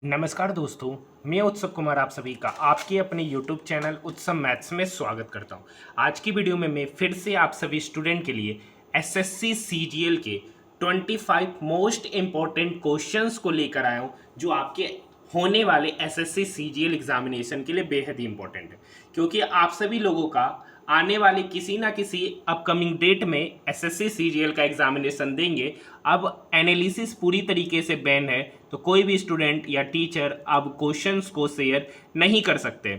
नमस्कार दोस्तों, मैं उत्सव कुमार आप सभी का आपके अपने YouTube चैनल उत्सव मैथ्स में स्वागत करता हूं। आज की वीडियो में मैं फिर से आप सभी स्टूडेंट के लिए एसएससी सीजीएल के 25 मोस्ट इम्पॉर्टेंट क्वेश्चंस को लेकर आया हूं, जो आपके होने वाले एसएससी सीजीएल एग्जामिनेशन के लिए बेहद ही इंपॉर्टेंट है, क्योंकि आप सभी लोगों का आने वाले किसी ना किसी अपकमिंग डेट में एसएससी सीजीएल का एग्जामिनेशन देंगे। अब एनालिसिस पूरी तरीके से बैन है, तो कोई भी स्टूडेंट या टीचर अब क्वेश्चंस को शेयर नहीं कर सकते।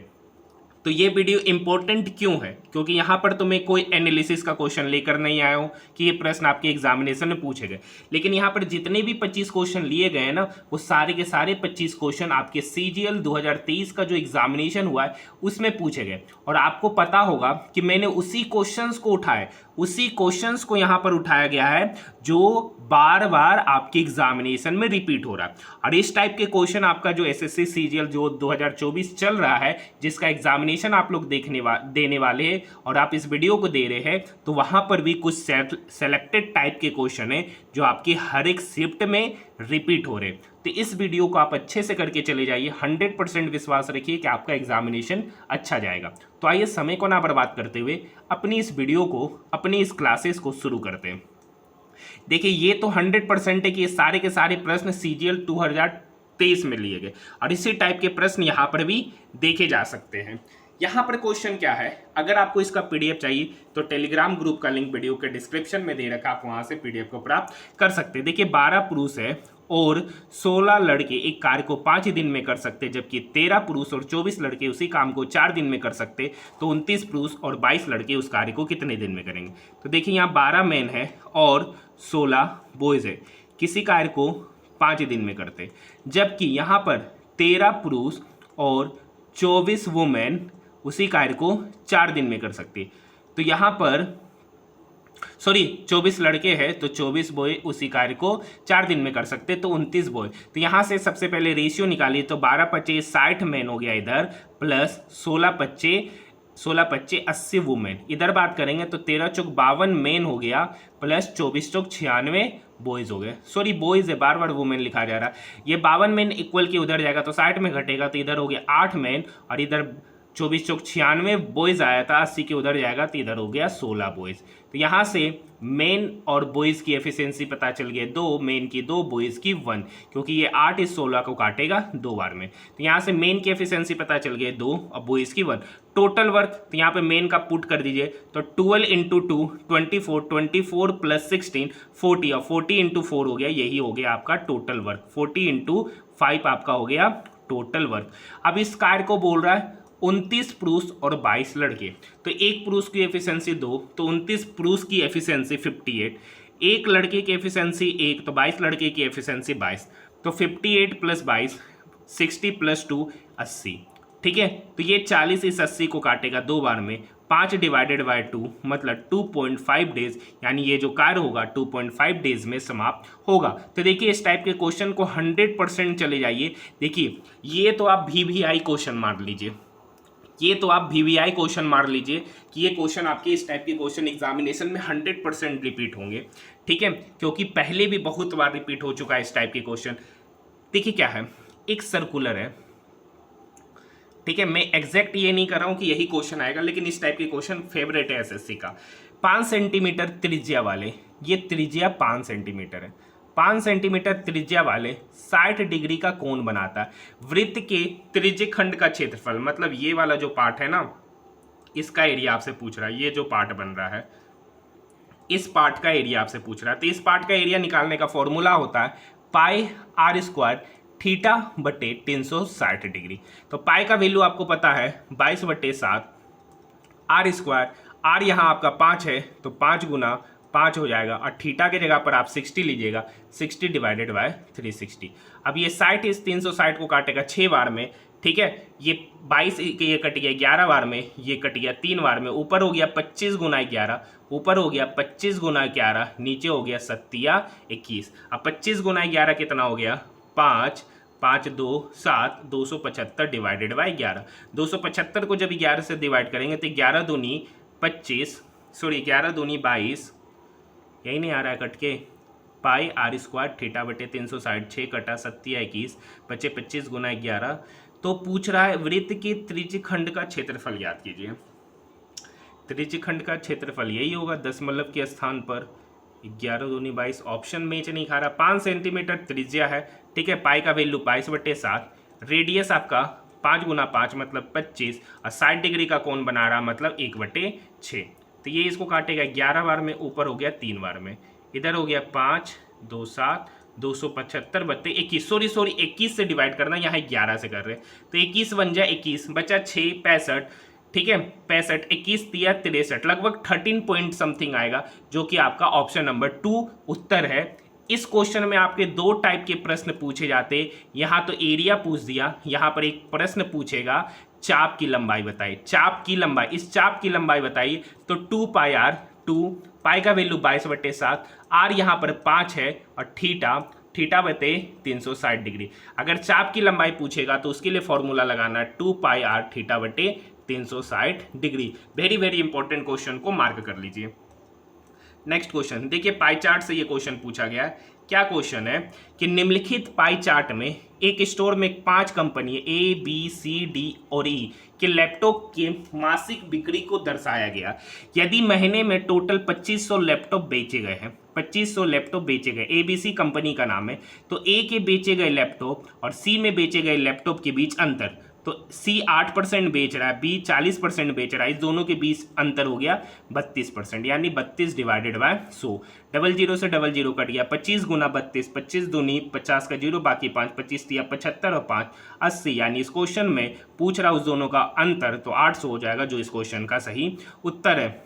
तो ये वीडियो इंपॉर्टेंट क्यों है? क्योंकि यहाँ पर तो मैं कोई एनालिसिस का क्वेश्चन लेकर नहीं आया हूँ कि ये प्रश्न आपके एग्जामिनेशन में पूछे गए, लेकिन यहाँ पर जितने भी 25 क्वेश्चन लिए गए हैं ना, वो सारे के सारे 25 क्वेश्चन आपके सीजीएल 2023 का जो एग्जामिनेशन हुआ है उसमें पूछे गए। और आपको पता होगा कि मैंने उसी क्वेश्चंस को उठाए, उसी क्वेश्चंस को यहाँ पर उठाया गया है जो बार बार आपके एग्जामिनेशन में रिपीट हो रहा है। और इस टाइप के क्वेश्चन आपका जो एसएससी सीजीएल जो 2024 चल रहा है, जिसका एग्जामिनेशन आप लोग देने वाले हैं और आप इस वीडियो को दे रहे हैं, तो वहाँ पर भी कुछ सेलेक्टेड टाइप के क्वेश्चन हैं जो आपकी हर एक शिफ्ट में रिपीट हो रहे हैं। तो इस वीडियो को आप अच्छे से करके चले जाइए, 100% विश्वास रखिए कि आपका एग्जामिनेशन अच्छा जाएगा। तो आइए समय को ना बर्बाद करते हुए अपनी इस वीडियो को, अपनी इस क्लासेस को शुरू करते हैं। देखिए, ये तो 100% है कि ये सारे के सारे प्रश्न सीजीएल 2023 में लिए गए और इसी टाइप के प्रश्न यहाँ पर भी देखे जा सकते हैं। यहाँ पर क्वेश्चन क्या है, अगर आपको इसका पीडीएफ चाहिए तो टेलीग्राम ग्रुप का लिंक वीडियो के डिस्क्रिप्शन में दे रखा, आप वहाँ से पीडीएफ को प्राप्त कर सकते हैं। देखिए, 12 पुरुष है और 16 लड़के एक कार्य को 5 दिन में कर सकते, जबकि 13 पुरुष और 24 लड़के उसी काम को 4 दिन में कर सकते, तो 29 पुरुष और 22 लड़के उस कार्य को कितने दिन में करेंगे? तो देखिए, यहाँ 12 मैन है और 16 बॉयज़ है, किसी कार्य को 5 दिन में करते, जबकि यहाँ पर 13 पुरुष और 24 वुमेन उसी कार्य को 4 दिन में कर सकती। तो यहाँ पर 24 लड़के हैं तो 24 बॉय उसी कार्य को 4 दिन में कर सकते, तो 29 बॉय। तो यहाँ से सबसे पहले रेशियो निकालिए, तो 12 25 60 मैन हो गया इधर, प्लस 16 25 80 वुमेन इधर बात करेंगे, तो 13 चौक 52 मैन हो गया, प्लस 24 चौक 96 बॉयज़ हो गए। सॉरी, बॉयज़ है, बार बार वुमेन लिखा जा रहा है। ये 52 मैन इक्वल के उधर जाएगा तो 60 में घटेगा, तो इधर हो गया 8 मैन, और इधर 24 चौक 96 बॉयज़ आया था, 80 के उधर जाएगा तो इधर हो गया 16 बॉयज़। तो यहाँ से मेन और बॉयज़ की एफिशिएंसी पता चल गया, 2 मेन की 2, बॉयज़ की 1, क्योंकि ये 8 इस 16 को काटेगा 2 बार में। तो यहाँ से मेन की एफिशिएंसी पता चल गया 2 और बॉयज़ की 1। टोटल वर्क, तो यहाँ पे मेन का पुट कर दीजिए, तो 12 इंटू 2 24, 24 प्लस 16 40, और 40 इंटू 4 हो गया, यही हो गया आपका टोटल वर्क। 40 इंटू 5 आपका हो गया टोटल वर्क। अब इस कार्य को बोल रहा है 29 पुरुष और 22 लड़के, तो एक पुरुष की एफिशिएंसी 2, तो 29 पुरुष की एफिशिएंसी 58, एक लड़के की एफिशिएंसी 1, तो 22 लड़के की एफिशिएंसी 22, तो 58 प्लस 22 60 प्लस 2 80। ठीक है, तो ये 40 इस 80 को काटेगा 2 बार में, 5 डिवाइडेड बाय 2 मतलब 2.5 डेज, यानी ये जो कार्य होगा 2.5 डेज में समाप्त होगा। तो देखिए, इस टाइप के क्वेश्चन को 100% चले जाइए। देखिए, ये तो आप VVI क्वेश्चन मार लीजिए, ये तो आप VVI क्वेश्चन मार लीजिए कि ये क्वेश्चन आपके इस टाइप के क्वेश्चन एग्जामिनेशन में 100% रिपीट होंगे। ठीक है, क्योंकि पहले भी बहुत बार रिपीट हो चुका है इस टाइप के क्वेश्चन। देखिए क्या है, एक सर्कुलर है, ठीक है, मैं एग्जैक्ट ये नहीं कर रहा हूं कि यही क्वेश्चन आएगा, लेकिन इस टाइप के क्वेश्चन फेवरेट है एसएससी का। 5 सेंटीमीटर त्रिज्या वाले, ये त्रिज्या 5 सेंटीमीटर है, 5 सेंटीमीटर त्रिज्या वाले 60 डिग्री का कोण बनाता है। वृत्त के त्रिज्य खंड का क्षेत्रफल, मतलब ये वाला जो पार्ट है ना, इसका एरिया आपसे पूछ रहा है, ये जो पार्ट बन रहा है इस पार्ट का एरिया आपसे पूछ रहा है। तो इस पार्ट का एरिया निकालने का फॉर्मूला होता है पाई आर स्क्वायर थीटा बटे 360 डिग्री। तो पाई का वैल्यू आपको पता है 22/7, आर स्क्वायर, आर यहाँ आपका 5 है तो 5 गुना 5 हो जाएगा, और थीटा के जगह पर आप 60 लीजिएगा, 60 डिवाइडेड बाय 360। अब ये 60 इस 360 को काटेगा 6 बार में। ठीक है, ये 22 ये कट गया 11 बार में, ये कट गया 3 बार में, ऊपर हो गया 25 गुना 11, ऊपर हो गया 25 गुना 11, नीचे हो गया 7 21। अब 25 गुना 11 कितना हो गया? 5, 5 2 7, 275 डिवाइडेड बाई 11। 275 को जब 11 से डिवाइड करेंगे तो 11 दूनी 25, सॉरी 11 दूनी 22, यही नहीं आ रहा है कट के, पाई आर स्क्वायर थीटा बटे 360, 6 कटा 7 या 21, बचे 25 गुना 11। तो पूछ रहा है वृत्त के त्रिज्यखंड का क्षेत्रफल याद कीजिए। त्रिज्यखंड का क्षेत्रफल यही होगा दशमलव के स्थान पर 11 दूनी 22, ऑप्शन मैच नहीं खा रहा। 5 सेंटीमीटर त्रिज्या है, ठीक है। पाई का वैल्यू 22/7, रेडियस आपका 5 गुना 5 मतलब 25, और 60 डिग्री का कोण बना रहा मतलब 1/6। तो ये इसको काटेगा 11 बार में, ऊपर हो गया 3 बार में, इधर हो गया 5 2 7 275 बत्ते 21, सॉरी 21 से डिवाइड करना, यहाँ 11 से कर रहे हैं तो 21 बन जाए 21, बचा 6 65, ठीक है 65, 21 तिया 63, लगभग 13 पॉइंट समथिंग आएगा, जो कि आपका ऑप्शन नंबर 2 उत्तर है। इस क्वेश्चन में आपके 2 टाइप के प्रश्न पूछे जाते, यहाँ तो एरिया पूछ दिया, यहाँ पर एक प्रश्न पूछेगा चाप की लंबाई बताइए, चाप की लंबाई, इस चाप की लंबाई बताइए। तो 2 पाई आर, 2 पाई का वैल्यू 22/7, आर यहाँ पर 5 है, और थीटा बटे 360 डिग्री। अगर चाप की लंबाई पूछेगा तो उसके लिए फॉर्मूला लगाना 2 पाई आर थीटा बटे 360 degree. Very very important question को मार्क कर लीजिए। नेक्स्ट क्वेश्चन देखिए, पाई चार्ट से ये क्वेश्चन पूछा गया है। क्या क्वेश्चन है कि निम्नलिखित पाई चार्ट में एक स्टोर में 5 company A B C D और ई के लैपटॉप के मासिक बिक्री को दर्शाया गया। यदि महीने में टोटल 2500 लैपटॉप बेचे गए हैं, 2500 लैपटॉप बेचे गए, एबीसी कंपनी का नाम है, तो ए के बेचे गए लैपटॉप और सी में बेचे गए लैपटॉप के बीच अंतर, तो सी 8% बेच रहा है, बी 40% बेच रहा है, इस दोनों के बीच अंतर हो गया 32%, यानी 32 डिवाइडेड बाय 100। 00 से 00 कट गया, 25 गुना 32, 25 दूनी 50 का 0 बाकी 5, 25 दिया 75 और 5 80, यानी इस क्वेश्चन में पूछ रहा उस दोनों का अंतर, तो 800 हो जाएगा, जो इस क्वेश्चन का सही उत्तर है।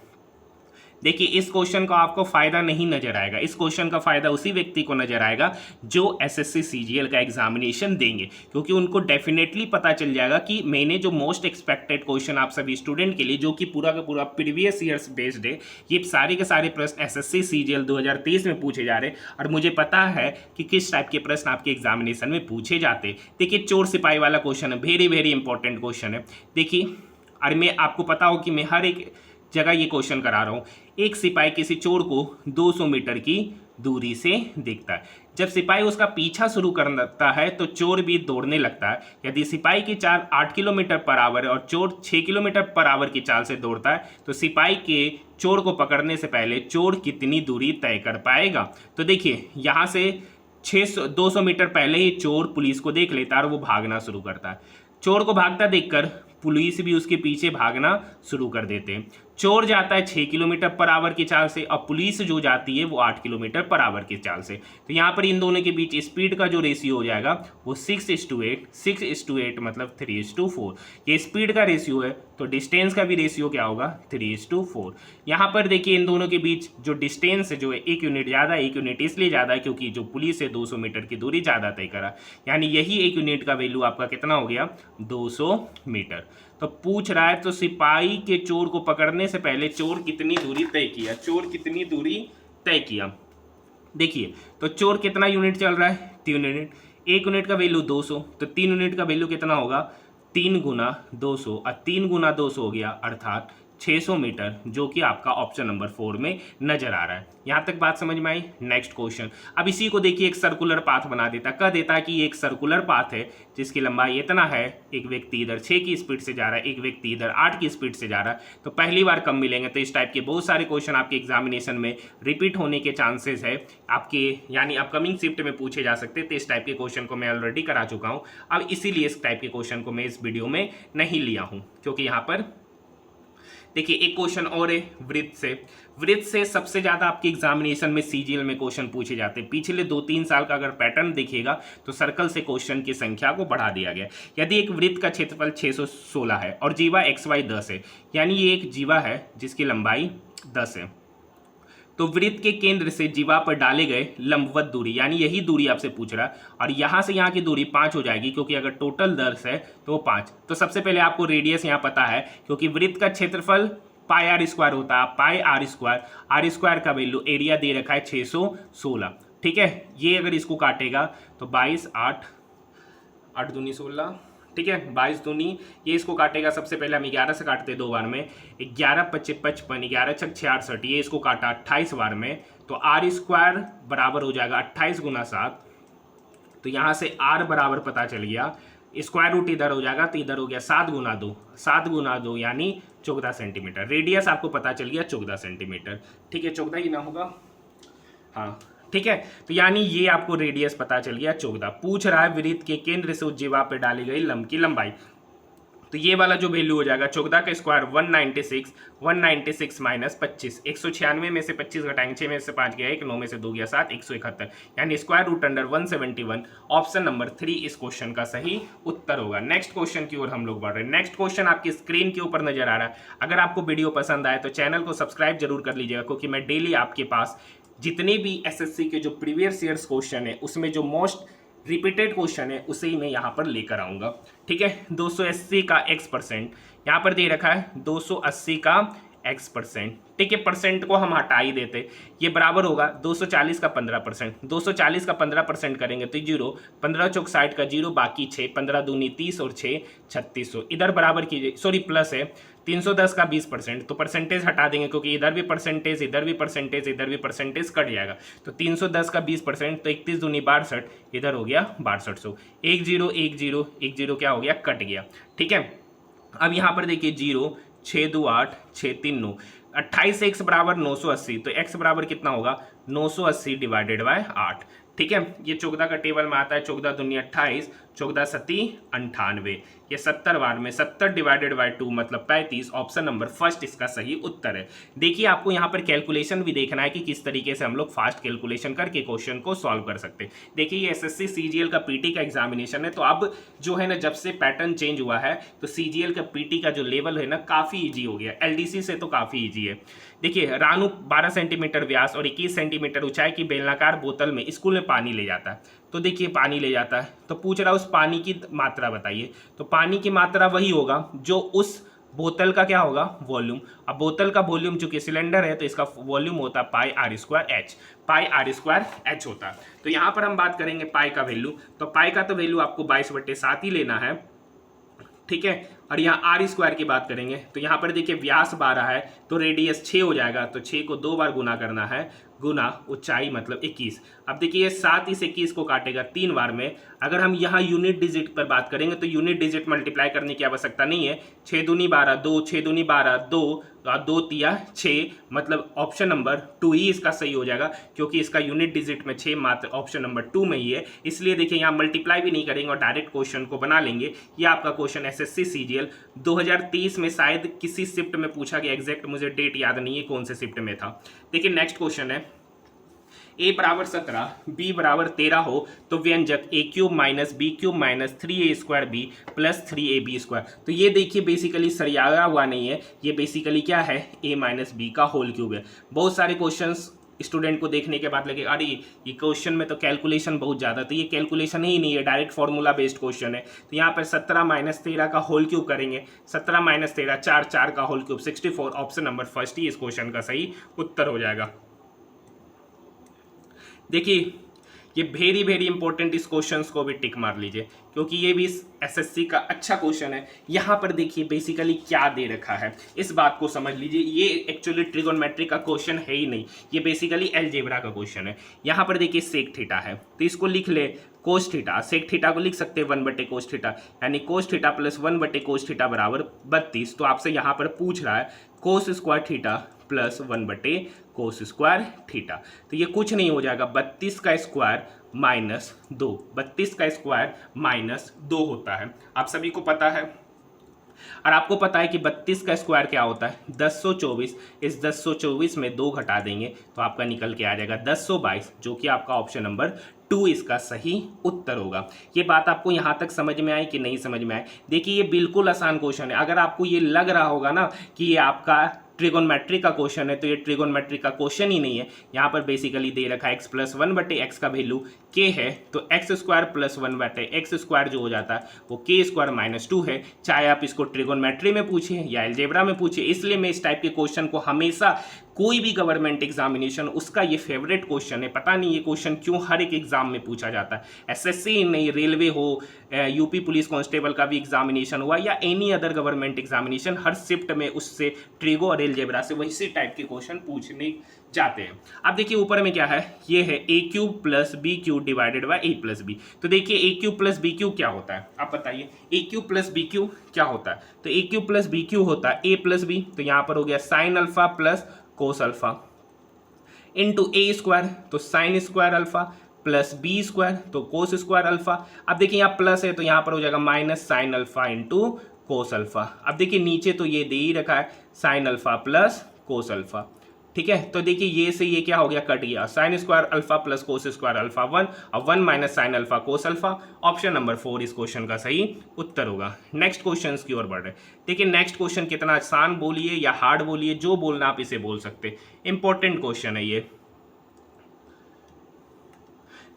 देखिए इस क्वेश्चन का आपको फायदा नहीं नजर आएगा, इस क्वेश्चन का फायदा उसी व्यक्ति को नजर आएगा जो एसएससी सीजीएल का एग्जामिनेशन देंगे, क्योंकि उनको डेफिनेटली पता चल जाएगा कि मैंने जो मोस्ट एक्सपेक्टेड क्वेश्चन आप सभी स्टूडेंट के लिए, जो कि पूरा का पूरा प्रीवियस ईयर्स बेस्ड है, ये सारे के सारे प्रश्न एसएससी सीजीएल 2023 में पूछे जा रहे हैं, और मुझे पता है कि किस टाइप के प्रश्न आपके एग्जामिनेशन में पूछे जाते। देखिए चोर सिपाही वाला क्वेश्चन है, वेरी वेरी इंपॉर्टेंट क्वेश्चन है। देखिए और मैं आपको पता हो कि मैं हर एक जगह ये क्वेश्चन करा रहा हूँ। एक सिपाही किसी चोर को 200 मीटर की दूरी से देखता है। जब सिपाही उसका पीछा शुरू करता है तो चोर भी दौड़ने लगता है। यदि सिपाही की चाल 8 किलोमीटर पर आवर है और चोर 6 किलोमीटर पर आवर की चाल से दौड़ता है, तो सिपाही के चोर को पकड़ने से पहले चोर कितनी दूरी तय कर पाएगा। तो देखिए यहाँ से 200 मीटर पहले ही चोर पुलिस को देख लेता है और वो भागना शुरू करता है। चोर को भागता देखकर पुलिस भी उसके पीछे भागना शुरू कर देते हैं। चोर जाता है 6 किलोमीटर पर आवर की चाल से और पुलिस जो जाती है वो 8 किलोमीटर पर आवर की चाल से। तो यहाँ पर इन दोनों के बीच स्पीड का जो रेशियो हो जाएगा वो 6:8, 6:8 मतलब 3:4। ये स्पीड का रेशियो है, तो डिस्टेंस का भी रेशियो क्या होगा 3:4। यहाँ पर देखिए इन दोनों के बीच जो डिस्टेंस जो है 1 यूनिट ज़्यादा, 1 यूनिट इसलिए ज़्यादा है क्योंकि जो पुलिस है 200 मीटर की दूरी ज़्यादा तय करा, यानी यही 1 यूनिट का वैल्यू आपका कितना हो गया 200 मीटर। तो पूछ रहा है तो सिपाही के चोर को पकड़ने से पहले चोर कितनी दूरी तय किया, चोर कितनी दूरी तय किया। देखिए तो चोर कितना यूनिट चल रहा है 3 यूनिट, 1 यूनिट का वैल्यू 200, तो 3 यूनिट का वैल्यू कितना होगा 3 गुना 200, और 3 गुना 200 हो गया अर्थात 600 मीटर, जो कि आपका ऑप्शन नंबर 4 में नजर आ रहा है। यहाँ तक बात समझ में आई। नेक्स्ट क्वेश्चन, अब इसी को देखिए एक सर्कुलर पाथ बना देता, कह देता है कि ये एक सर्कुलर पाथ है जिसकी लंबाई इतना है, एक व्यक्ति इधर 6 की स्पीड से जा रहा है, एक व्यक्ति इधर 8 की स्पीड से जा रहा है, तो पहली बार कम मिलेंगे। तो इस टाइप के बहुत सारे क्वेश्चन आपके एग्जामिनेशन में रिपीट होने के चांसेस है आपके, यानी अपकमिंग शिफ्ट में पूछे जा सकते हैं। तो इस टाइप के क्वेश्चन को मैं ऑलरेडी करा चुका हूँ, अब इसीलिए इस टाइप के क्वेश्चन को मैं इस वीडियो में नहीं लिया हूँ, क्योंकि यहाँ पर देखिए एक क्वेश्चन और है वृत्त से। वृत्त से सबसे ज़्यादा आपके एग्जामिनेशन में सीजीएल में क्वेश्चन पूछे जाते हैं। पिछले 2-3 साल का अगर पैटर्न देखिएगा तो सर्कल से क्वेश्चन की संख्या को बढ़ा दिया गया। यदि एक वृत्त का क्षेत्रफल 616 है और जीवा XY 10 है, यानी ये एक जीवा है जिसकी लंबाई 10 है, तो वृत्त के केंद्र से जीवा पर डाले गए लंबवत दूरी, यानी यही दूरी आपसे पूछ रहा है, और यहाँ से यहाँ की दूरी 5 हो जाएगी, क्योंकि अगर टोटल 10 है तो 5। तो सबसे पहले आपको रेडियस यहाँ पता है, क्योंकि वृत्त का क्षेत्रफल पाई आर स्क्वायर होता है, पाई आर स्क्वायर का वैल्यू एरिया दे रखा है 616, ठीक है। ये अगर इसको काटेगा तो 22 8 दूनी 16, ठीक है 22 दूनी, ये इसको काटेगा, सबसे पहले हम 11 से काटते 2 बार में, 11 × 5 = 55, 11 × 6 = 66, ये इसको काटा 28 बार में, तो आर स्क्वायर बराबर हो जाएगा 28 गुना 7, तो यहाँ से आर बराबर पता चल गया, स्क्वायर रूट इधर हो जाएगा तो इधर हो गया 7 गुना 2, 7 गुना 2 यानी 14 सेंटीमीटर। रेडियस आपको पता चल गया 14 सेंटीमीटर, ठीक है 14 ही ना होगा, हाँ ठीक है। तो यानी ये आपको रेडियस पता चल गया 14। पूछ रहा है वृत्त के केंद्र से उज्जीवा पे डाली गई लंब की लंबाई, तो ये वाला जो वैल्यू हो जाएगा 14 का स्क्वायर 196, 196 माइनस 25, 196 में से 25 घटाएंगे, 6 में से 5 गया 1, 9 में से 2 गया 7, 171 यानी square root under 171। Option number 3 इस क्वेश्चन का सही उत्तर होगा। नेक्स्ट क्वेश्चन की ओर हम लोग बढ़ रहे हैं। नेक्स्ट क्वेश्चन आपकी स्क्रीन के ऊपर नजर आ रहा है। अगर आपको वीडियो पसंद आए तो चैनल को सब्सक्राइब जरूर कर लीजिएगा, क्योंकि मैं डेली आपके पास जितने भी एसएससी के जो प्रीवियस ईयर्स क्वेश्चन है उसमें जो मोस्ट रिपीटेड क्वेश्चन है उसे ही मैं यहाँ पर लेकर आऊँगा, ठीक है। 280 का x%, यहाँ पर दे रखा है 280 का x%, ठीक है। परसेंट को हम हटा ही देते, ये बराबर होगा 240 का 15%, 240 का 15% करेंगे तो 0, 15 चौक 60 का 0, बाकी 6, 15 दूनी 30 और 6 3600, इधर बराबर कीजिए, सॉरी प्लस है 310 का 20%, तो परसेंटेज हटा देंगे क्योंकि इधर भी परसेंटेज, इधर भी परसेंटेज, इधर भी परसेंटेज कट जाएगा, तो 310 का 20%, तो 31 दूनी 62, इधर हो गया 6200, 10 10 10 क्या हो गया, कट गया, ठीक है। अब यहाँ पर देखिए 0, 6 2 8, 6 3 9, 28 x बराबर 980, तो x बराबर कितना होगा 980 डिवाइडेड बाय 8, ठीक है। ये 14 का टेबल में आता है, 14 दूनी 28, 14 सती 98, ये 70 बार में 70 डिवाइडेड बाय 2 मतलब 35। ऑप्शन नंबर फर्स्ट इसका सही उत्तर है। देखिए आपको यहाँ पर कैलकुलेशन भी देखना है कि किस तरीके से हम लोग फास्ट कैलकुलेशन करके क्वेश्चन को सॉल्व कर सकते हैं। देखिए ये एसएससी सीजीएल का पीटी का एग्जामिनेशन है, तो अब जो है ना जब से पैटर्न चेंज हुआ है तो सीजीएल का पीटी का जो लेवल है ना काफ़ी ईजी हो गया, एलडीसी से तो काफ़ी ईजी है। देखिए रानू 12 सेंटीमीटर व्यास और 21 सेंटीमीटर ऊंचाई की बेलनाकार बोतल में स्कूल में पानी ले जाता है, तो देखिए पानी ले जाता है, तो पूछ रहा है उस पानी की मात्रा बताइए, तो पानी की मात्रा वही होगा जो उस बोतल का क्या होगा, वॉल्यूम। अब बोतल का वॉल्यूम चूंकि सिलेंडर है तो इसका वॉल्यूम होता है pi r square h, pi r square h होता है। तो यहाँ पर हम बात करेंगे पाई का वैल्यू, तो पाई का तो वैल्यू आपको 22/7 ही लेना है, ठीक है। और यहाँ आर स्क्वायर की बात करेंगे तो यहाँ पर देखिए व्यास 12 है तो रेडियस 6 हो जाएगा, तो 6 को 2 बार गुना करना है, गुना ऊंचाई मतलब 21। अब देखिए 7 इस 21 को काटेगा 3 बार में। अगर हम यहाँ यूनिट डिजिट पर बात करेंगे तो यूनिट डिजिट मल्टीप्लाई करने की आवश्यकता नहीं है, 6 दूनी 12 2, 6 दूनी 12 2, 2 तिया 6, मतलब ऑप्शन नंबर 2 ही इसका सही हो जाएगा, क्योंकि इसका यूनिट डिजिट में 6 मात्र ऑप्शन नंबर 2 में ही है। इसलिए देखिए यहाँ मल्टीप्लाई भी नहीं करेंगे और डायरेक्ट क्वेश्चन को बना लेंगे। ये आपका क्वेश्चन एसएससी सीजीएल 2023 में शायद किसी शिफ्ट में पूछा गया, एग्जैक्ट मुझे डेट याद नहीं है कौन से शिफ्ट में था। देखिए नेक्स्ट क्वेश्चन है, a बराबर 17 b बराबर 13 हो तो व्यंजक a cube minus b cube minus 3a square b plus 3ab square. तो ये देखिए बेसिकली सरियाया हुआ नहीं है, ये बेसिकली क्या है, a माइनस बी का होल क्यूब है। बहुत सारे क्वेश्चंस स्टूडेंट को देखने के बाद लगे अरे ये क्वेश्चन में तो कैलकुलेशन बहुत ज़्यादा, तो ये कैलकुलेशन ही नहीं है, डायरेक्ट फॉर्मूला बेस्ड क्वेश्चन है। तो यहाँ पर 17 माइनस 13 का होल क्यूब करेंगे, 17 माइनस 13 4, 4 का whole cube 64। Option number first ही इस क्वेश्चन का सही उत्तर हो जाएगा। देखिए ये वेरी वेरी इंपॉर्टेंट, इस क्वेश्चंस को भी टिक मार लीजिए क्योंकि ये भी एसएससी का अच्छा क्वेश्चन है। यहाँ पर देखिए बेसिकली क्या दे रखा है, इस बात को समझ लीजिए। ये एक्चुअली ट्रिगोनोमेट्री का क्वेश्चन है ही नहीं, ये बेसिकली अलजेब्रा का क्वेश्चन है। यहाँ पर देखिए सेक थीटा है तो इसको लिख ले कोस थीटा, सेक थीटा को लिख सकते हैं 1/कोस थीटा, यानी कोस थीटा प्लस 1/कोस थीटा बराबर 32। तो आपसे यहाँ पर पूछ रहा है कोस स्क्वायर थीटा प्लस 1/कोस स्क्वायर थीटा, तो ये कुछ नहीं हो जाएगा 32 का स्क्वायर माइनस 2, 32 का स्क्वायर माइनस 2 होता है, आप सभी को पता है। और आपको पता है कि 32 का स्क्वायर क्या होता है, 1024। इस 1024 में 2 घटा देंगे तो आपका निकल के आ जाएगा 1022, जो कि आपका ऑप्शन नंबर 2 इसका सही उत्तर होगा। ये बात आपको यहाँ तक समझ में आई कि नहीं समझ में आई? देखिए ये बिल्कुल आसान क्वेश्चन है। अगर आपको ये लग रहा होगा ना कि ये आपका ट्रिगोनोमेट्री का क्वेश्चन है, तो ये ट्रिगोनोमेट्री का क्वेश्चन ही नहीं है। यहाँ पर बेसिकली दे रखा है x प्लस 1/x का वैल्यू k है, तो x square plus 1/x square जो हो जाता है वो k स्क्वायर माइनस 2 है। चाहे आप इसको ट्रिगोनोमेट्री में पूछें या अलजेब्रा में पूछें, इसलिए मैं इस टाइप के क्वेश्चन को हमेशा कोई भी गवर्नमेंट एग्जामिनेशन उसका ये फेवरेट क्वेश्चन है। पता नहीं ये क्वेश्चन क्यों हर एक एग्जाम में पूछा जाता है। एसएससी नहीं, रेलवे हो, यूपी पुलिस कांस्टेबल का भी एग्जामिनेशन हुआ या एनी अदर गवर्नमेंट एग्जामिनेशन, हर शिफ्ट में उससे ट्रिगो और एलजेब्रा से वैसे टाइप के क्वेश्चन पूछने जाते हैं। अब देखिए ऊपर में क्या है, ये है A cube plus B cube divided by A plus B. तो देखिए A cube plus B cube क्या होता है, आप बताइए A cube plus B cube क्या होता है। तो A cube plus B cube होता है ए प्लस बी, तो यहाँ पर हो गया sine alpha plus cos alpha into A square, तो sine square alpha plus B square, तो कोस स्क्वायर अल्फा। अब देखिए यहाँ प्लस है तो यहाँ पर हो जाएगा minus sine alpha into cos alpha. अब देखिए नीचे तो ये दे ही रखा है sign alpha plus cos alpha, ठीक है। तो देखिए ये से ये क्या हो गया, कट गया, sign square alpha plus cos square alpha 1 और 1 minus sine alpha cos alpha. Option number 4 इस क्वेश्चन का सही उत्तर होगा। नेक्स्ट क्वेश्चन की ओर बढ़ रहे। देखिए नेक्स्ट क्वेश्चन कितना आसान बोलिए या हार्ड बोलिए, जो बोलना आप इसे बोल सकते, इंपॉर्टेंट क्वेश्चन है ये।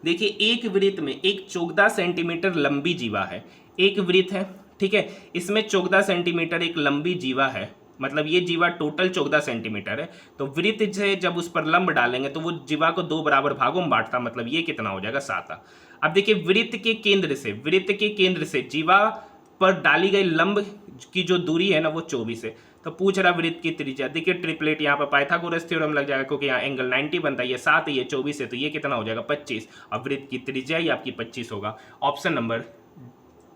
देखिए एक वृत्त में एक 14 सेंटीमीटर लंबी जीवा है, एक वृत्त है, ठीक है, इसमें 14 सेंटीमीटर एक लंबी जीवा है, मतलब ये जीवा टोटल 14 सेंटीमीटर है। तो वृत्त से जब उस पर लंब डालेंगे तो वो जीवा को 2 बराबर भागों में बांटता, मतलब ये कितना हो जाएगा 7। अब देखिए वृत्त के केंद्र से जीवा पर डाली गई लंब की जो दूरी है ना वो 24 है। तो पूछ रहा वृत्त की त्रिज्या, देखिए ट्रिपलेट यहाँ पर पाइथागोरस थ्योरम लग जाएगा क्योंकि यहाँ एंगल 90 बनता है, ये 7 है ये 24 है, तो ये कितना हो जाएगा 25। और वृत्त की त्रिज्या ही आपकी 25 होगा। ऑप्शन नंबर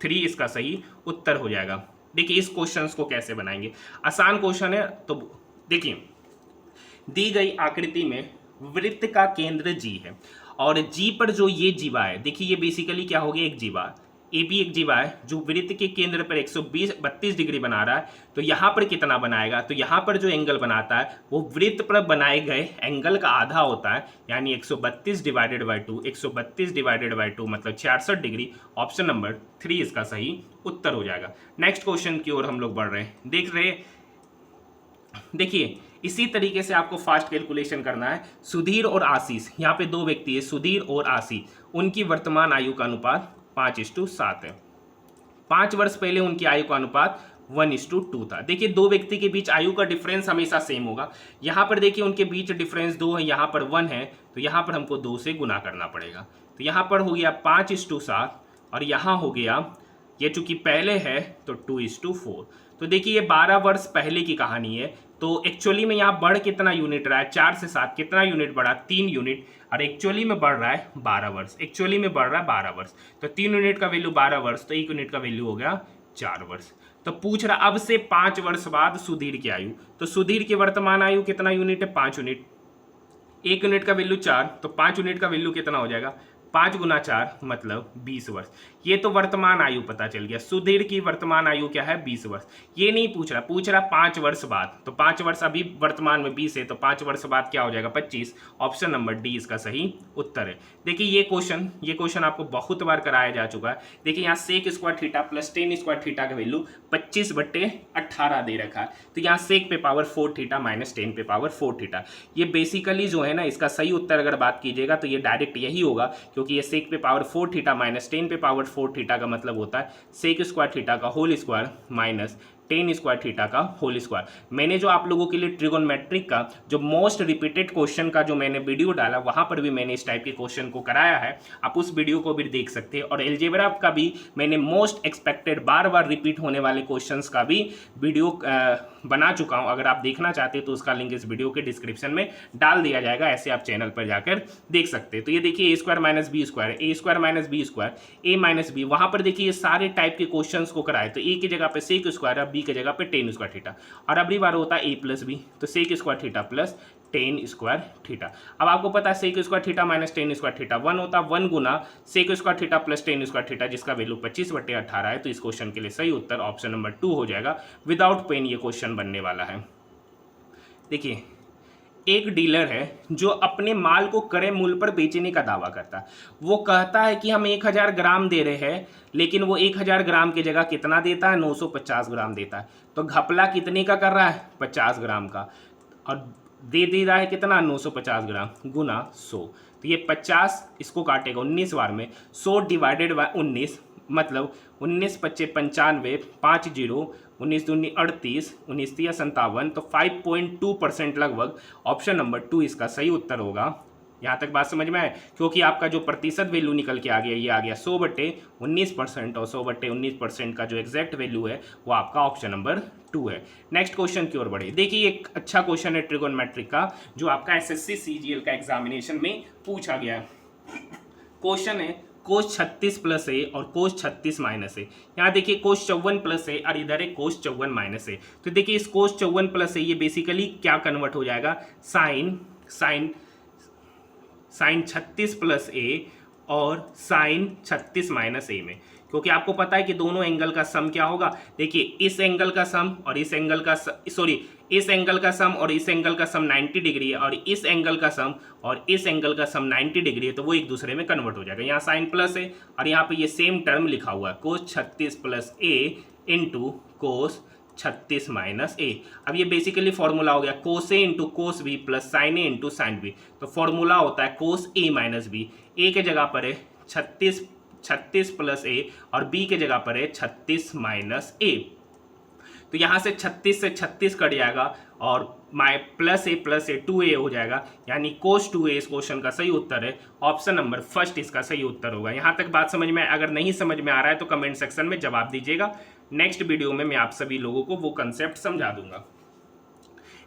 3 इसका सही उत्तर हो जाएगा। देखिए इस क्वेश्चन को कैसे बनाएंगे, आसान क्वेश्चन है। तो देखिए दी गई आकृति में वृत्त का केंद्र जी है और जी पर जो ये जीवा है, देखिए ये बेसिकली क्या हो गया, एक जीवा ए भी एक जीवा है जो वृत्त के केंद्र पर 132 डिग्री बना रहा है। तो यहाँ पर कितना बनाएगा, तो यहाँ पर जो एंगल बनाता है वो वृत्त पर बनाए गए एंगल का आधा होता है, यानी 132 डिवाइडेड बाई 2, 132 डिवाइडेड बाई 2 मतलब 66 डिग्री। ऑप्शन नंबर 3 इसका सही उत्तर हो जाएगा। नेक्स्ट क्वेश्चन की ओर हम लोग बढ़ रहे हैं, देख रहे देखिए इसी तरीके से आपको फास्ट कैलकुलेशन करना है। सुधीर और आशीष, यहाँ पे 2 व्यक्ति है, सुधीर और आशीष, उनकी वर्तमान आयु का अनुपात 5:7 है। 5 वर्ष पहले उनकी आयु का अनुपात 1:2 था। देखिए 2 व्यक्ति के बीच आयु का डिफरेंस हमेशा सेम होगा। यहाँ पर देखिए उनके बीच डिफरेंस 2 है, यहाँ पर 1 है, तो यहाँ पर हमको 2 से गुना करना पड़ेगा। तो यहाँ पर हो गया 5:7 और यहाँ हो गया, ये चूंकि पहले है तो 2:4। तो देखिए ये 12 वर्ष पहले की कहानी है। तो एक्चुअली में यहाँ बढ़ कितना यूनिट रहा है, 4 से 7 कितना यूनिट बढ़ा, 3 यूनिट, और एक्चुअली में बढ़ रहा है 12 वर्ष, एक्चुअली में बढ़ रहा है 12 वर्ष। तो 3 यूनिट का वैल्यू 12 वर्ष, तो 1 यूनिट का वैल्यू हो गया 4 वर्ष। तो पूछ रहा अब से 5 वर्ष बाद सुधीर की आयु, तो सुधीर की वर्तमान आयु कितना यूनिट है, 5 यूनिट, 1 यूनिट का वैल्यू 4, तो 5 यूनिट का वैल्यू कितना हो जाएगा, 5 गुना 4 मतलब 20 वर्ष। ये तो वर्तमान आयु पता चल गया, सुधीर की वर्तमान आयु क्या है 20 वर्ष। ये नहीं पूछ रहा 5 वर्ष बाद, तो 5 वर्ष अभी वर्तमान में 20 है, तो 5 वर्ष बाद क्या हो जाएगा 25। ऑप्शन नंबर डी इसका सही उत्तर है। देखिए ये क्वेश्चन आपको बहुत बार कराया जा चुका है। देखिए यहाँ sec square theta plus tan square theta का वैल्यू 25/18 दे रखा है, तो यहाँ सेक पे पावर 4 थीटा माइनस टेन पे पावर 4 थीटा। ये बेसिकली जो है ना इसका सही उत्तर अगर बात कीजिएगा तो ये डायरेक्ट यही होगा, क्योंकि ये सेक पे पावर 4 थीटा माइनस टेन पे पावर 4 थीटा का मतलब होता है सेक स्क्वायर थीटा का whole square minus tan square theta का होल स्क्वायर। मैंने जो आप लोगों के लिए ट्रिगोनमेट्रिक का जो मोस्ट रिपीटेड क्वेश्चन का जो मैंने वीडियो डाला वहां पर भी मैंने इस टाइप के क्वेश्चन को कराया है, आप उस वीडियो को भी देख सकते हैं। और एलजेब्रा का भी मैंने मोस्ट एक्सपेक्टेड बार बार रिपीट होने वाले क्वेश्चंस का भी वीडियो बना चुका हूं। अगर आप देखना चाहते हैं तो उसका लिंक इस वीडियो के डिस्क्रिप्शन में डाल दिया जाएगा, ऐसे आप चैनल पर जाकर देख सकते हैं। तो ये देखिए ए स्क्वायर माइनस बी स्क्वायर, ए स्क्वायर माइनस बी स्क्वायर, ए माइनस बी, वहां पर देखिए ये सारे टाइप के क्वेश्चन को कराए, तो ए की जगह पे सेक स्क्वायर, बी की जगह पे टेन स्क्वायर थीटा, और अगली बार होता है ए प्लस बी, तो sec square theta plus tan square theta. अब आपको पता है sec square theta minus tan square theta 1 होता है, 1 गुना sec square theta plus tan square theta, जिसका वैल्यू 25/18 है। तो इस क्वेश्चन के लिए सही उत्तर ऑप्शन नंबर 2 हो जाएगा। विदाउट पेन ये क्वेश्चन बनने वाला है। देखिए एक डीलर है जो अपने माल को क्रय मूल्य पर बेचने का दावा करता है। वो कहता है कि हम 1000 ग्राम दे रहे हैं, लेकिन वो 1000 ग्राम की जगह कितना देता है, 950 ग्राम देता है। तो घपला कितने का कर रहा है, 50 ग्राम का, और दे रहा है कितना, 950 ग्राम गुना 100। तो ये 50 इसको काटेगा 19 बार में, 100 डिवाइडेड बाय 19 मतलब 19×5 = 5 जीरो, 19×2 = 38, 19×3 = 57, तो 5.2% लगभग ऑप्शन नंबर 2 इसका सही उत्तर होगा। यहाँ तक बात समझ में आए, क्योंकि आपका जो प्रतिशत वैल्यू निकल के आ गया, ये आ गया 100/19%, और 100/19% का जो एग्जैक्ट वैल्यू है वो आपका ऑप्शन नंबर 2 है। नेक्स्ट क्वेश्चन की ओर बढ़े। देखिए एक अच्छा क्वेश्चन है ट्रिगोनोमेट्रिक का, जो आपका एसएससी सीजीएल का एग्जामिनेशन में पूछा गया है। क्वेश्चन है कोस 36 प्लस ए और कोस 36 माइनस ए। यहाँ देखिए कोस 54 प्लस ए और इधर है कोस 54 माइनस ए। तो देखिए इस कोस 54 प्लस ए ये बेसिकली क्या कन्वर्ट हो जाएगा, साइन 36 प्लस ए और साइन 36 माइनस ए में, क्योंकि आपको पता है कि दोनों एंगल का सम क्या होगा। देखिए इस एंगल का सम और इस एंगल का इस एंगल का सम और इस एंगल का सम 90 डिग्री है, और इस एंगल का सम और इस एंगल का सम 90 डिग्री है, तो वो एक दूसरे में कन्वर्ट हो जाएगा। यहाँ साइन प्लस है और यहाँ पे ये सेम टर्म लिखा हुआ है cos 36 plus A into cos 36 minus A. अब ये बेसिकली फॉर्मूला हो गया cos A into cos B plus sine A into sine B. तो फॉर्मूला होता है कोस ए माइनस बी। ए के जगह पर है 36 प्लस ए और बी के जगह पर है 36 माइनस ए। तो यहाँ से 36 से 36 कट जाएगा और प्लस ए 2a हो जाएगा, यानी कोस 2a इस क्वेश्चन का सही उत्तर है। ऑप्शन नंबर फर्स्ट इसका सही उत्तर होगा। यहाँ तक बात समझ में, अगर नहीं समझ में आ रहा है तो कमेंट सेक्शन में जवाब दीजिएगा। नेक्स्ट वीडियो में मैं आप सभी लोगों को वो कंसेप्ट समझा दूंगा।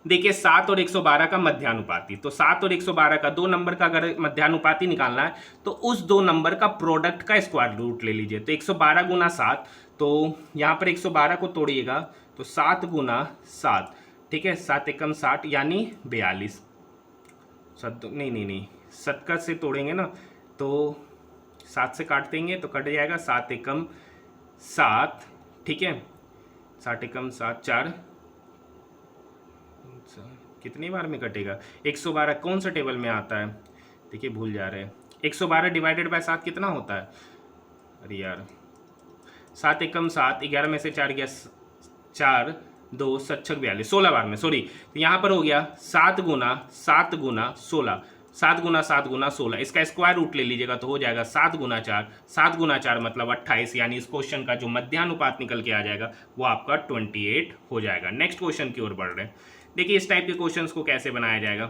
देखिए 7 और 112 का मध्यानुपाती, तो 7 और 112 का दो नंबर का अगर मध्यानुपाती निकालना है तो उस दो नंबर का प्रोडक्ट का स्क्वायर रूट ले लीजिए। तो 112 गुना 7, तो यहाँ पर 112 को तोड़िएगा तो 7 गुना 7, ठीक है, 7 एकम 60 यानी 42। नहीं 70 से तोड़ेंगे ना तो 7 से काट देंगे तो कट जाएगा 7 एकम 7, ठीक है, 60 एकम 7 4, कितनी बार में कटेगा। 112 कौन सा टेबल में आता है, देखिए भूल जा रहे हैं। 112 डिवाइडेड बाय 7 कितना होता है, अरे यार 7 एकम 7, 11 में से 4 गया 4, 2 7 6 42, 16 बार में, सॉरी। तो यहाँ पर हो गया 7 गुना 7 गुना 16, 7 गुना 7 गुना 16, इसका स्क्वायर रूट ले लीजिएगा तो हो जाएगा 7 गुना 4, 7 गुना 4 मतलब 28, यानी इस क्वेश्चन का जो मध्यानुपात निकल के आ जाएगा वो आपका 28 हो जाएगा। नेक्स्ट क्वेश्चन की ओर बढ़ रहे हैं। देखिए इस टाइप के क्वेश्चंस को कैसे बनाया जाएगा।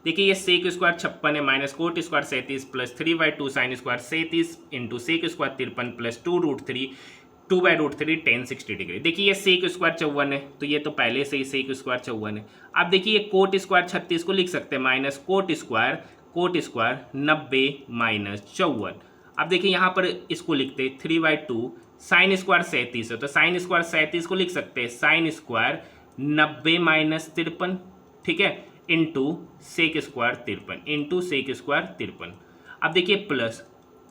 देखिए ये सेक स्क्वायर 56 है minus cot square 37 plus 3/2 sine square 37 into sec square 53 plus 2√3 2/√3 tan 60 degree. देखिए ये सेक स्क्वायर 54 है, तो ये तो पहले से ही सेक स्क्वायर 54 है। अब देखिए कोट स्क्वायर 36 को लिख सकते हैं माइनस कोट स्क्वायर 90 माइनस 54। अब देखिए यहाँ पर इसको लिखते 3/2 साइन स्क्वायर 37 है, तो साइन स्क्वायर 37 को लिख सकते हैं साइन स्क्वायर 90 माइनस 53, ठीक है, इंटू सेक स्क्वायर 53। अब देखिए प्लस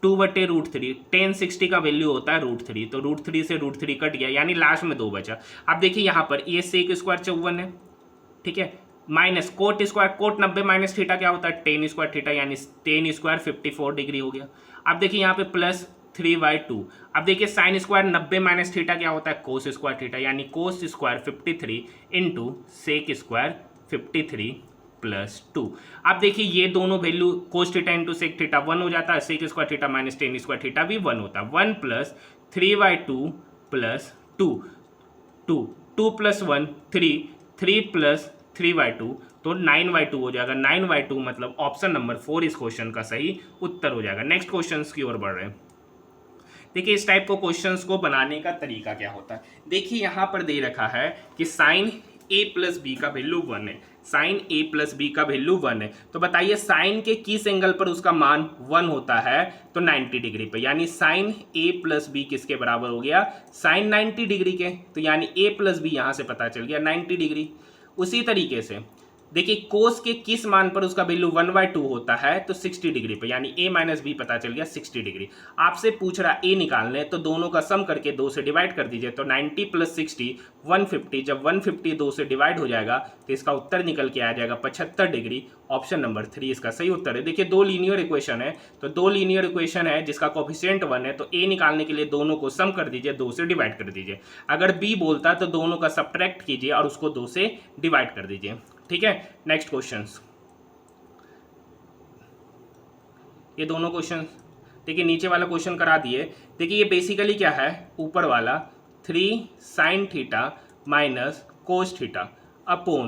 2/√3 tan 60 का वैल्यू होता है √3, तो √3 से √3 कट गया, यानी लास्ट में 2 बचा। अब देखिए यहाँ पर ये सेक स्क्वायर 54 है, ठीक है, minus cot square coat 90 minus theta क्या होता है tan स्क्वायर थीटा, यानी tan स्क्वायर 54 डिग्री हो गया। अब देखिए यहाँ पे प्लस 3/2। अब देखिए साइन स्क्वायर 90 माइनस थीटा क्या होता है कोस स्क्वायर थीटा, यानी cos square 53 into sec square 53 plus 2। अब देखिए ये दोनों value cos theta into sec theta 1 हो जाता है, sec square theta minus tan square theta भी 1 होता है। 1 प्लस 3/2 प्लस 2 प्लस 1 3 प्लस 3/2 तो 9/2 हो जाएगा। 9/2 मतलब ऑप्शन नंबर 4 इस क्वेश्चन का सही उत्तर हो जाएगा। नेक्स्ट क्वेश्चन की ओर बढ़ रहे हैं। देखिए इस टाइप को क्वेश्चंस को बनाने का तरीका क्या होता है। देखिए यहाँ पर दे रखा है कि साइन a प्लस बी का वैल्यू 1 है, साइन a प्लस बी का वैल्यू 1 है, तो बताइए साइन के किस एंगल पर उसका मान 1 होता है, तो 90 डिग्री पे, यानी साइन a प्लस बी किसके बराबर हो गया, साइन 90 डिग्री के, तो यानी a प्लस बी यहाँ से पता चल गया 90 डिग्री। उसी तरीके से देखिए कोस के किस मान पर उसका वैल्यू 1/2 होता है, तो 60 डिग्री पे, यानी a माइनस बी पता चल गया 60 डिग्री। आपसे पूछ रहा a निकालने, तो दोनों का सम करके 2 से डिवाइड कर दीजिए, तो 90 प्लस 60 150, जब 150 2 से डिवाइड हो जाएगा तो इसका उत्तर निकल के आ जाएगा 75 डिग्री। ऑप्शन नंबर 3 इसका सही उत्तर है। देखिए 2 लीनियर इक्वेशन है, तो 2 लीनियर इक्वेशन है जिसका कोफिशिएंट 1 है, तो a निकालने के लिए दोनों को सम कर दीजिए, 2 से डिवाइड कर दीजिए। अगर b बोलता तो दोनों का सब्ट्रैक्ट कीजिए और उसको 2 से डिवाइड कर दीजिए, ठीक है। नेक्स्ट क्वेश्चन, ये दोनों क्वेश्चन देखिए नीचे वाला क्वेश्चन करा दिए। देखिए ये बेसिकली क्या है, ऊपर वाला 3 sin theta minus cos theta upon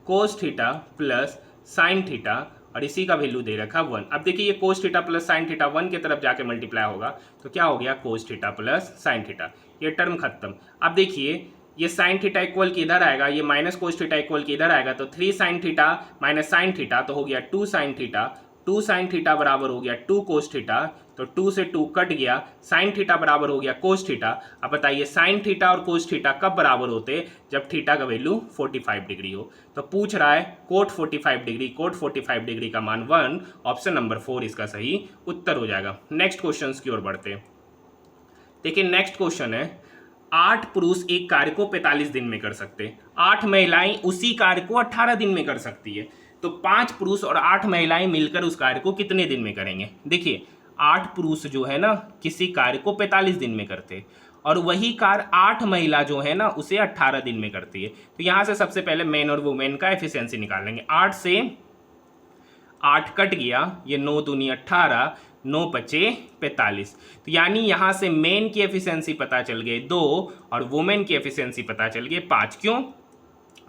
कोस थीटा प्लस साइन थीटा, और इसी का वैल्यू दे रखा 1। अब देखिए ये कोस थीटा प्लस साइन थीटा 1 की तरफ जाके मल्टीप्लाई होगा तो क्या हो गया, कोस थीटा प्लस साइन थीटा, ये टर्म खत्म। अब देखिए ये साइन थीटा इक्वल की इधर आएगा, ये माइनस कोस थीटा इक्वल की इधर आएगा, तो 3 sine theta minus sine theta तो हो गया 2 साइन थीटा, 2 साइन थीटा बराबर हो गया 2 कोस थीटा, तो 2 से 2 कट गया, साइन थीटा बराबर हो गया कोस थीटा। अब बताइए साइन थीटा और कोस थीटा कब बराबर होते, जब थीटा का वैल्यू 45 डिग्री हो। तो पूछ रहा है कोट 45 डिग्री, कोट 45 डिग्री का मान 1, ऑप्शन नंबर 4 इसका सही उत्तर हो जाएगा। नेक्स्ट क्वेश्चन की ओर बढ़ते हैं। देखिए नेक्स्ट क्वेश्चन है, 8 पुरुष एक कार्य को 45 दिन में कर सकते, 8 महिलाएं उसी कार्य को 18 दिन में कर सकती है, तो 5 पुरुष और 8 महिलाएं मिलकर उस कार्य को कितने दिन में करेंगे। देखिए 8 पुरुष जो है ना किसी कार्य को 45 दिन में करते, और वही कार्य 8 महिला जो है ना उसे 18 दिन में करती है। तो यहां से सबसे पहले मेन और वुमेन का एफिशिएंसी निकाल लेंगे। 8 से 8 कट गया, ये 9 दूनी 18, 9 पचे 45, तो यानी यहां से मेन की एफिशिएंसी पता चल गई 2 और वुमेन की एफिशिएंसी पता चल गई 5। क्यों,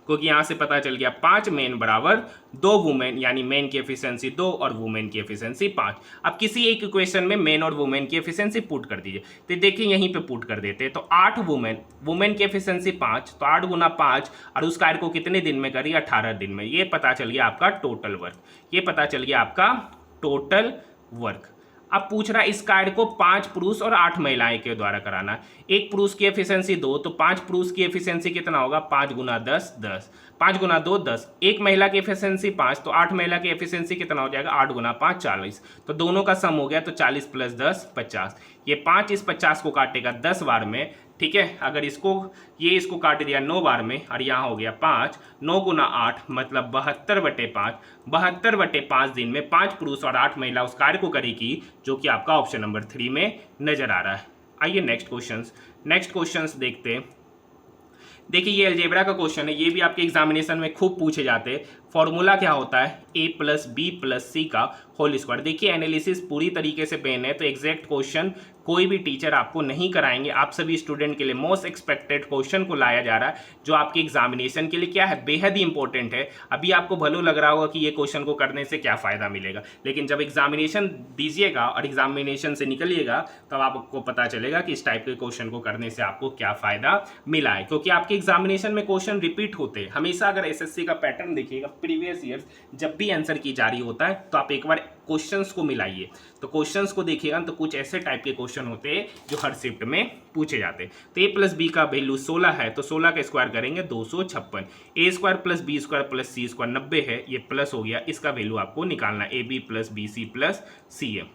क्योंकि यहां से पता चल गया 5 मेन बराबर 2 वुमेन, यानी मेन की एफिशिएंसी 2 और वुमेन की एफिशिएंसी 5। अब किसी एक इक्वेशन में मेन और वुमेन की एफिशिएंसी पुट कर दीजिए, तो देखिए यहीं पे पुट कर देते हैं। तो 8 वुमेन की एफिशिएंसी 5, तो 8 गुना 5, और उस कार्य को कितने दिन में करिए, 18 दिन में। ये पता चल गया आपका टोटल वर्क, ये पता चल गया आपका टोटल वर्क। अब पूछ रहा है इस कार्य को 5 पुरुष और 8 महिलाएं के द्वारा कराना। एक पुरुष की एफिशिएंसी 2, तो 5 पुरुष की एफिशिएंसी कितना होगा, 5 गुना 10 10, 5 गुना 2 10। एक महिला की एफिशिएंसी 5, तो 8 महिला की एफिशिएंसी कितना हो जाएगा, 8 गुना 5 40, तो दोनों का सम हो गया, तो 40 प्लस 10 50। ये 5 इस 50 को काटेगा 10 बार में, ठीक है। अगर इसको इसको काट दिया 9 बार में, और यहाँ हो गया 5, 9 गुना 8 मतलब 72/5, 72/5 दिन में 5 पुरुष और 8 महिला उस कार्य को करेगी, जो कि आपका ऑप्शन नंबर 3 में नजर आ रहा है। आइए नेक्स्ट क्वेश्चंस देखते हैं। देखिए ये अलजेब्रा का क्वेश्चन है, ये भी आपके एग्जामिनेशन में खूब पूछे जाते हैं। फॉर्मूला क्या होता है, a + b + c का होल स्क्वायर। देखिए एनालिसिस पूरी तरीके से पेन है, तो एग्जैक्ट क्वेश्चन कोई भी टीचर आपको नहीं कराएंगे। आप सभी स्टूडेंट के लिए मोस्ट एक्सपेक्टेड क्वेश्चन को लाया जा रहा है, जो आपके एग्जामिनेशन के लिए क्या है, बेहद ही इंपॉर्टेंट है। अभी आपको भलो लग रहा होगा कि ये क्वेश्चन को करने से क्या फ़ायदा मिलेगा, लेकिन जब एग्जामिनेशन दीजिएगा और एग्जामिनेशन से निकलिएगा तब आपको पता चलेगा कि इस टाइप के क्वेश्चन को करने से आपको क्या फ़ायदा मिला है। क्योंकि आपके एग्जामिनेशन में क्वेश्चन रिपीट होते हैं हमेशा। अगर एसएससी का पैटर्न देखिएगा, प्रीवियस ईयर्स जब भी आंसर की जारी होता है तो आप एक बार क्वेश्चंस को मिलाइए, तो क्वेश्चंस को देखिएगा तो कुछ ऐसे टाइप के क्वेश्चन होते हैं जो हर शिफ्ट में पूछे जाते हैं। तो a + b का वैल्यू 16 है, तो 16 का स्क्वायर करेंगे 256। a² + b² + c² 90 है, ये प्लस हो गया, इसका वैल्यू आपको निकालना है, ab + bc + ca।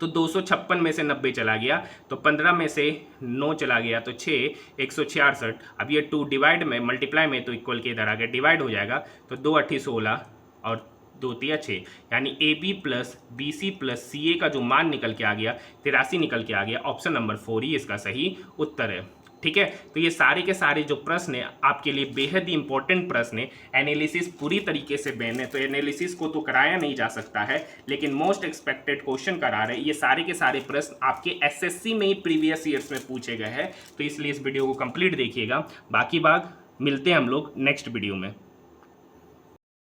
तो 256 में से 90 चला गया, तो 15 में से 9 चला गया, तो 6 166। अब ये 2 डिवाइड में मल्टीप्लाई में तो इक्वल के इधर आ गया, डिवाइड हो जाएगा, तो 2 8 16 और 2 3 6, यानी AB + BC + CA का जो मान निकल के आ गया 83 निकल के आ गया। ऑप्शन नंबर 4 ही इसका सही उत्तर है, ठीक है। तो ये सारे के सारे जो प्रश्न है आपके लिए बेहद ही इंपॉर्टेंट प्रश्न है। एनालिसिस पूरी तरीके से बैन है, तो एनालिसिस को तो कराया नहीं जा सकता है, लेकिन मोस्ट एक्सपेक्टेड क्वेश्चन करा रहे। ये सारे के सारे प्रश्न आपके एसएससी में ही प्रीवियस ईयर्स में पूछे गए हैं, तो इसलिए इस वीडियो को कंप्लीट देखिएगा। बाकी बात मिलते हैं हम लोग नेक्स्ट वीडियो में।